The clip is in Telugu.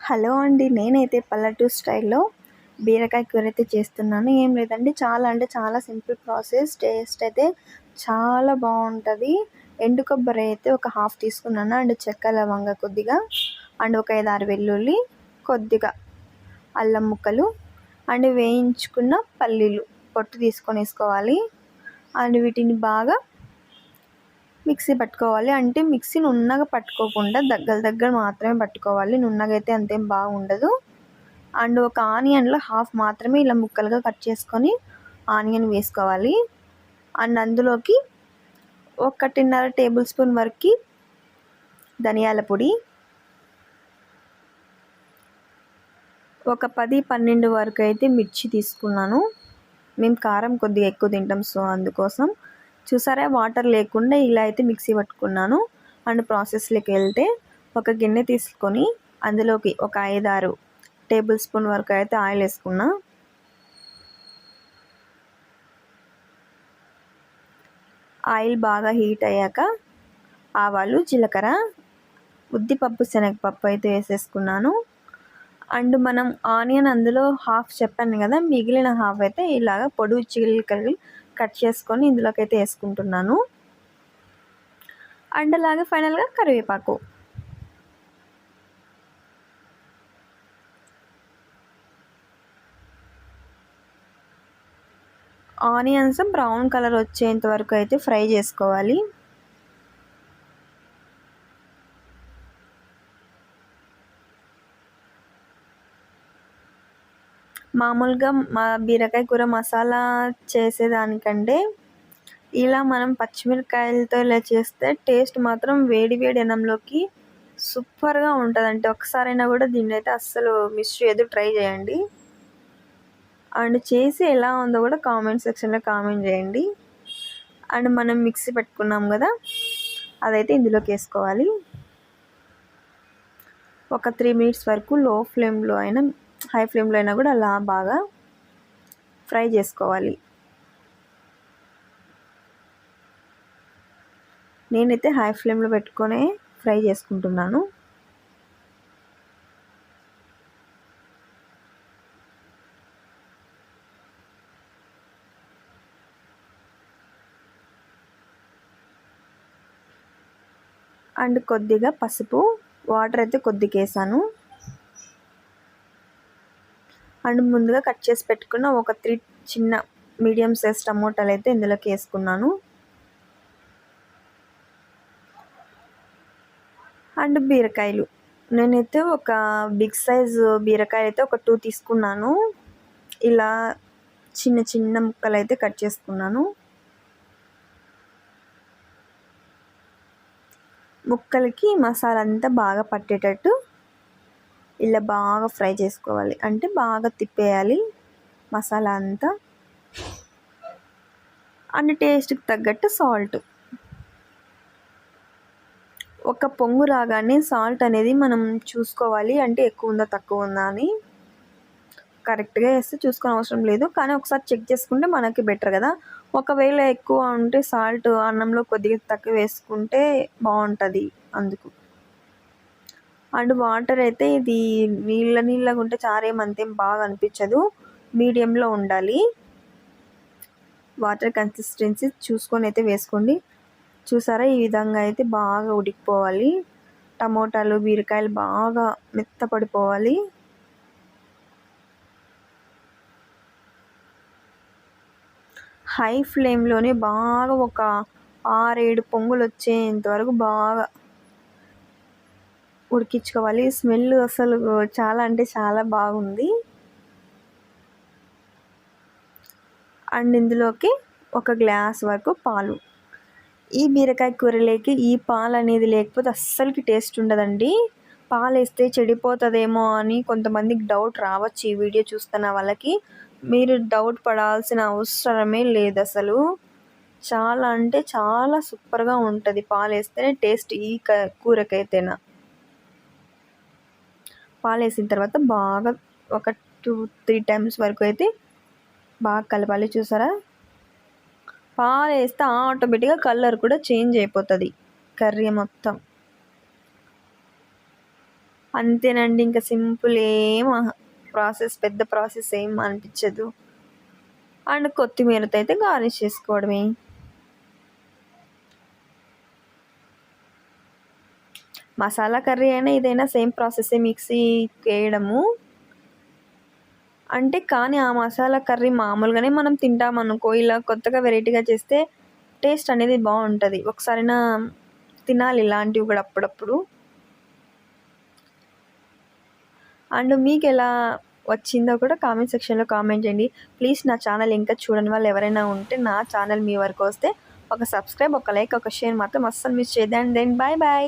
హలో అండి. నేనైతే పల్లెటూరు స్టైల్‌లో బీరకాయ కూర అయితే చేస్తున్నాను. ఏం లేదండి, చాలా అంటే చాలా సింపుల్ ప్రాసెస్. టేస్ట్ అయితే చాలా బావుంటది. ఎండు కొబ్బరి అయితే ఒక హాఫ్ తీసుకున్నాను. అండ్ చెక్క, లవంగ కొద్దిగా, అండ్ ఒక 5, 6 వెల్లుల్లి, కొద్దిగా అల్లం ముక్కలు, అండ్ వేయించుకున్న పల్లీలు పొట్టు తీసుకొని వేసుకోవాలి. అండ్ వీటిని బాగా మిక్సీ పట్టుకోవాలి. అంటే మిక్సీ నున్నగా పట్టుకోకుండా దగ్గర మాత్రమే పట్టుకోవాలి. నున్నగా అయితే అంతేం బాగుండదు. అండ్ ఒక ఆనియన్లో హాఫ్ మాత్రమే ఇలా ముక్కలుగా కట్ చేసుకొని ఆనియన్ వేసుకోవాలి. అండ్ అందులోకి 1.5 టేబుల్ స్పూన్ వరకు ధనియాల పొడి, ఒక 10-12 వరకు అయితే మిర్చి తీసుకున్నాను. మేము కారం కొద్దిగా ఎక్కువ తింటాం, సో అందుకోసం. చూసారా, వాటర్ లేకుండా ఇలా అయితే మిక్సీ పట్టుకున్నాను. అండ్ ప్రాసెస్లోకి వెళ్తే, ఒక గిన్నె తీసుకొని అందులోకి ఒక 5-6 టేబుల్ స్పూన్ వరకు అయితే ఆయిల్ వేసుకున్నా. ఆయిల్ బాగా హీట్ అయ్యాక ఆవాలు, జీలకర్ర, ఉద్దిపప్పు, శనగపప్పు అయితే వేసేసుకున్నాను. అండ్ మనం ఆనియన్ అందులో హాఫ్ చెప్పాను కదా, మిగిలిన హాఫ్ అయితే ఇలాగ పొడుగు చీలికలు కట్ చేసుకొని ఇందులోకి అయితే వేసుకుంటున్నాను. అండ్ అలాగే ఫైనల్గా కరివేపాకు. ఆనియన్స్ బ్రౌన్ కలర్ వచ్చేంత వరకు అయితే ఫ్రై చేసుకోవాలి. మామూలుగా మా బీరకాయ కూర మసాలా చేసేదానికంటే ఇలా మనం పచ్చిమిరకాయలతో ఇలా చేస్తే టేస్ట్ మాత్రం వేడి వేడి అన్నంలోకి సూపర్గా ఉంటుంది. అంటే ఒకసారైనా కూడా దీన్ని అయితే అస్సలు మిస్ చేయదు, ట్రై చేయండి. అండ్ చేసి ఎలా ఉందో కూడా కామెంట్ సెక్షన్లో కామెంట్ చేయండి. అండ్ మనం మిక్సీ పెట్టుకున్నాం కదా, అదైతే ఇందులోకి వేసుకోవాలి. ఒక 3 మినిట్స్ వరకు లో ఫ్లేమ్లో అయినా హై ఫ్లేమ్లో అయినా కూడా అలా బాగా ఫ్రై చేసుకోవాలి. నేనైతే హై ఫ్లేమ్లో పెట్టుకొని ఫ్రై చేసుకుంటున్నాను. అండ్ కొద్దిగా పసుపు, వాటర్ అయితే కొద్దిగా వేసాను. అండ్ ముందుగా కట్ చేసి పెట్టుకున్న ఒక 3 చిన్న మీడియం సైజ్ టమోటాలు అయితే ఇందులోకి వేసుకున్నాను. అండ్ బీరకాయలు, నేనైతే ఒక బిగ్ సైజ్ బీరకాయ అయితే ఒక 2 తీసుకున్నాను. ఇలా చిన్న చిన్న ముక్కలు అయితే కట్ చేసుకున్నాను. ముక్కలకి మసాలా అంతా బాగా పట్టేటట్టు ఇలా బాగా ఫ్రై చేసుకోవాలి. అంటే బాగా తిప్పేయాలి మసాలా అంతా. అండ్ టేస్ట్కి తగ్గట్టు సాల్ట్. ఒక పొంగు రాగానే సాల్ట్ అనేది మనం చూసుకోవాలి, అంటే ఎక్కువ ఉందా తక్కువ ఉందా అని. కరెక్ట్గా వేస్తే చూసుకునే అవసరం లేదు, కానీ ఒకసారి చెక్ చేసుకుంటే మనకి బెటర్ కదా. ఒకవేళ ఎక్కువ ఉంటే సాల్ట్ అన్నంలో కొద్దిగా తక్కువ వేసుకుంటే బాగుంటుంది అందుకు. అండ్ వాటర్ అయితే ఇది నీళ్ళగా ఉంటే చారేమంతేం బాగా అనిపించదు, మీడియంలో ఉండాలి. వాటర్ కన్సిస్టెన్సీ చూసుకొని అయితే వేసుకోండి. చూసారా, ఈ విధంగా అయితే బాగా ఉడికిపోవాలి. టమోటాలు, బీరకాయలు బాగా మెత్తపడిపోవాలి. హై ఫ్లేమ్లోనే బాగా ఒక 6-7 పొంగులు వచ్చేంత వరకు బాగా ఉడికించుకోవాలి. స్మెల్ అసలు చాలా అంటే చాలా బాగుంది. అండ్ ఇందులోకి ఒక గ్లాస్ వరకు పాలు. ఈ బీరకాయ కూరలోకి ఈ పాలు అనేది లేకపోతే అస్సలకి టేస్ట్ ఉండదండి. పాలు వేస్తే చెడిపోతుందేమో అని కొంతమందికి డౌట్ రావచ్చు ఈ వీడియో చూస్తున్న వాళ్ళకి. మీరు డౌట్ పడాల్సిన అవసరమే లేదు. అసలు చాలా అంటే చాలా సూపర్గా ఉంటుంది పాలు వేస్తేనే టేస్ట్ ఈ కూరకైతేనా. పాలు వేసిన తర్వాత బాగా ఒక 2-3 టైమ్స్ వరకు అయితే బాగా కలపాలి. చూసారా, పాలు వేస్తే ఆటోమేటిక్గా కలర్ కూడా చేంజ్ అయిపోతుంది కర్రీ మొత్తం. అంతేనండి, ఇంకా సింపుల్, ఏం ప్రాసెస్, పెద్ద ప్రాసెస్ ఏం అనిపించదు. అండ్ కొత్తిమీరతో అయితే గార్నిష్ చేసుకోవడమే. మసాలా కర్రీ అయినా ఇదైనా సేమ్ ప్రాసెసే, మిక్సీ వేయడము అంటే. కానీ ఆ మసాలా కర్రీ మామూలుగానే మనం తింటామనుకో, ఇలా కొత్తగా వెరైటీగా చేస్తే టేస్ట్ అనేది బాగుంటుంది. ఒకసారైనా తినాలి ఇలాంటివి కూడా అప్పుడప్పుడు. అండ్ మీకు ఎలా వచ్చిందో కూడా కామెంట్ సెక్షన్లో కామెంట్ చేయండి. ప్లీజ్ నా ఛానల్ ఇంకా చూడని వాళ్ళు ఎవరైనా ఉంటే నా ఛానల్ మీ వరకు వస్తే ఒక సబ్స్క్రైబ్, ఒక లైక్, ఒక షేర్ మాత్రం అస్సలు మిస్ చేయద్దు. And then bye bye.